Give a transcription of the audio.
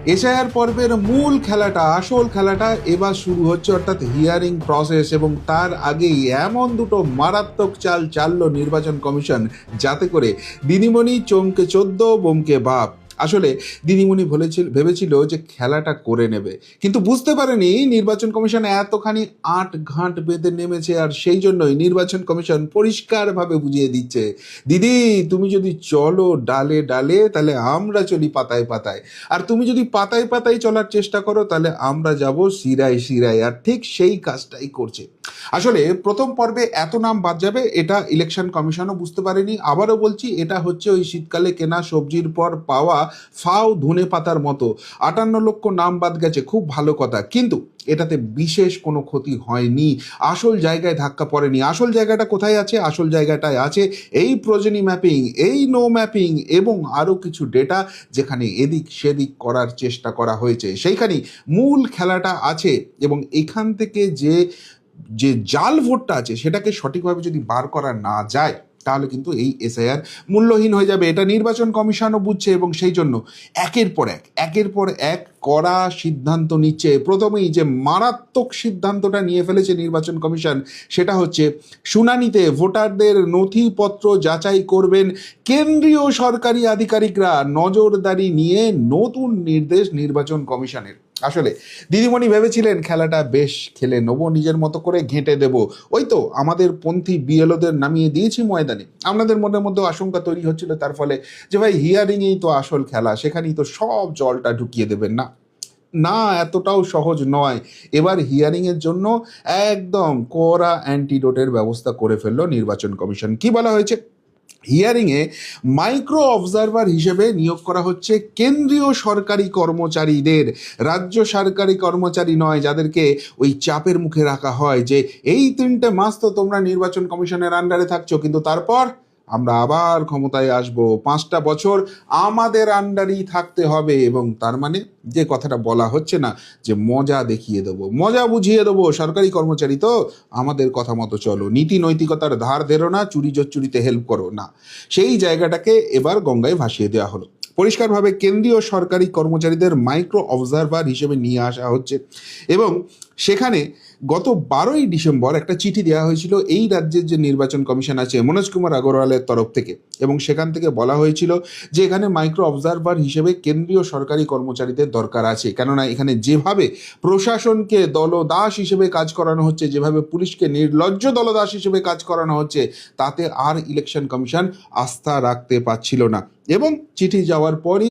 SIR পর্বের মূল খেলাটা, আসল খেলাটা এবার শুরু হচ্ছে, অর্থাৎ হিয়ারিং প্রসেস। এবং তার আগেই এমন দুটো মারাত্মক চাল চাললো নির্বাচন কমিশন, যাতে করে দিদিমণি চমকে 14 বোমকে বাপ। আসলে দিদিমণি ভেবেছিল যে খেলাটা করে নেবে, কিন্তু বুঝতে পারেনি নির্বাচন কমিশন এতখানি আট ঘাট বেঁধে নেমেছে। আর সেই জন্যই নির্বাচন কমিশন পরিষ্কারভাবে বুঝিয়ে দিচ্ছে, দিদি তুমি যদি চলো ডালে ডালে, তাহলে আমরা চলি পাতায় পাতায়। আর তুমি যদি পাতায় পাতায় চলার চেষ্টা করো, তাহলে আমরা যাব শিরায় শিরায়। আর ঠিক সেই কাজটাই করছে। আসলে প্রথম পর্বে এত নাম বাদ যাবে, এটা ইলেকশন কমিশনও বুঝতে পারেনি। আবারও বলছি, এটা হচ্ছে ওই শীতকালে কেনা সবজির পর পাওয়া ফাও ধনে পাতার মতো। 58 লক্ষ নাম বাদ গেছে, খুব ভালো কথা, কিন্তু এটাতে বিশেষ কোনো ক্ষতি হয়নি। আসল জায়গায় ধাক্কা পড়েনি। আসল জায়গাটা কোথায় আছে? আসল জায়গাটায় আছে এই প্রয়োজনী ম্যাপিং, এই নো ম্যাপিং এবং আরও কিছু ডেটা, যেখানে এদিক সেদিক করার চেষ্টা করা হয়েছে। সেইখানেই মূল খেলাটা আছে। এবং এখান থেকে যে যে জাল ভোটটা আছে, সেটাকে সঠিকভাবে যদি বার করা না যায়, তাহলে কিন্তু এই এসআইআর মূল্যহীন হয়ে যাবে। এটা নির্বাচন কমিশনও বুঝছে এবং সেই জন্য একের পর এক কড়া সিদ্ধান্ত নিচ্ছে। প্রথমেই যে মারাত্মক সিদ্ধান্তটা নিয়ে ফেলেছে নির্বাচন কমিশন, সেটা হচ্ছে শুনানিতে ভোটারদের নথিপত্র যাচাই করবেন কেন্দ্রীয় সরকারি আধিকারিকরা। নজরদারি নিয়ে নতুন নির্দেশ নির্বাচন কমিশনের। আসলে দিদিমণি ভেবেছিলেন খেলাটা বেশ খেলে নেবো, নিজের মতো করে ঘেঁটে দেব। ওই তো আমাদের পন্থী বিএলওদের নামিয়ে দিয়েছি ময়দানে। আপনাদের মনের মধ্যে আশঙ্কা তৈরি হচ্ছিল তার ফলে, যে ভাই হিয়ারিংয়েই তো আসল খেলা, সেখানেই তো সব জলটা ঢুকিয়ে দেবেন। না না, এতটাও সহজ নয়। এবার হিয়ারিংয়ের জন্য একদম কড়া অ্যান্টিডোটের ব্যবস্থা করে ফেললো নির্বাচন কমিশন। কি বলা হয়েছে? হিয়ারিংয়ে মাইক্রো অবজারভার হিসেবে নিয়োগ করা হচ্ছে কেন্দ্রীয় সরকারি কর্মচারীদের। রাজ্য সরকারি কর্মচারী নয়, যাদেরকে ওই চাপের মুখে রাখা হয় যে এই 3টে মাস তো তোমরা নির্বাচন কমিশনের আন্ডারে থাকছো, কিন্তু তারপর আমরা আবার ক্ষমতায় আসব, 5টা বছর আমাদের আন্ডারেই থাকতে হবে। এবং তার মানে যে কথাটা বলা হচ্ছে না, যে মজা দেখিয়ে দেবো, মজা বুঝিয়ে দেবো, সরকারি কর্মচারী তো আমাদের কথা মতো চলো, নীতি নৈতিকতার ধার ধেরো না, চুরি চুরিতে হেল্প করো না, সেই জায়গাটাকে এবার গঙ্গায় ভাসিয়ে দেওয়া হলো। পরিষ্কারভাবে কেন্দ্রীয় সরকারি কর্মচারীদের মাইক্রো অবজারভার হিসেবে নিয়ে আসা হচ্ছে। এবং সেখানে গত 12ই ডিসেম্বর একটা চিঠি দেওয়া হয়েছিল এই রাজ্যের যে নির্বাচন কমিশন আছে মনোজ কুমার আগরওয়ালের তরফ থেকে। এবং সেখান থেকে বলা হয়েছিল যে এখানে মাইক্রো অবজারভার হিসেবে কেন্দ্রীয় সরকারি কর্মচারীদের দরকার আছে। কেননা এখানে যেভাবে প্রশাসনকে দলদাস হিসেবে কাজ করানো হচ্ছে, যেভাবে পুলিশকে নির্লজ্জ দলদাস হিসেবে কাজ করানো হচ্ছে, তাতে আর ইলেকশন কমিশন আস্থা রাখতে পারছিল না। এবং চিঠি যাওয়ার পরই